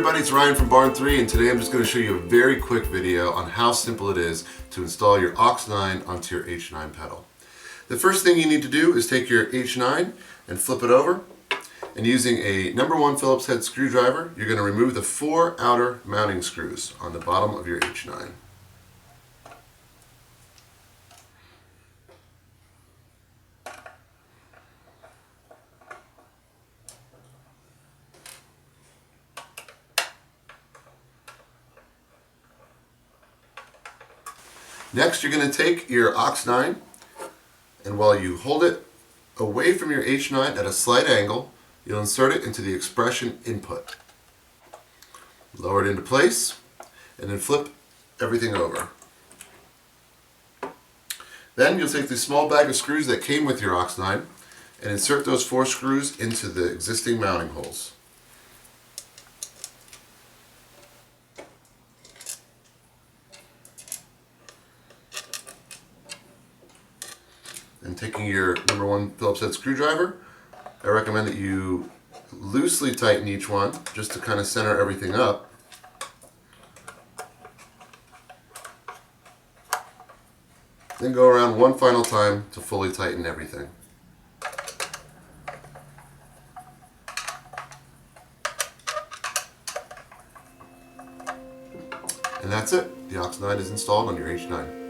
everybody, it's Ryan from Barn 3, and today I'm just going to show you a very quick video on how simple it is to install your OX9 onto your H9 pedal. The first thing you need to do is take your H9 and flip it over, and using a #1 Phillips head screwdriver, you're going to remove the 4 outer mounting screws on the bottom of your H9. Next, you're going to take your OX9, and while you hold it away from your H9 at a slight angle, you'll insert it into the expression input. Lower it into place, and then flip everything over. Then you'll take the small bag of screws that came with your OX9 and insert those 4 screws into the existing mounting holes. And taking your #1 Phillips head screwdriver, I recommend that you loosely tighten each one just to kind of center everything up. Then go around one final time to fully tighten everything. And that's it. The OX9 is installed on your H9.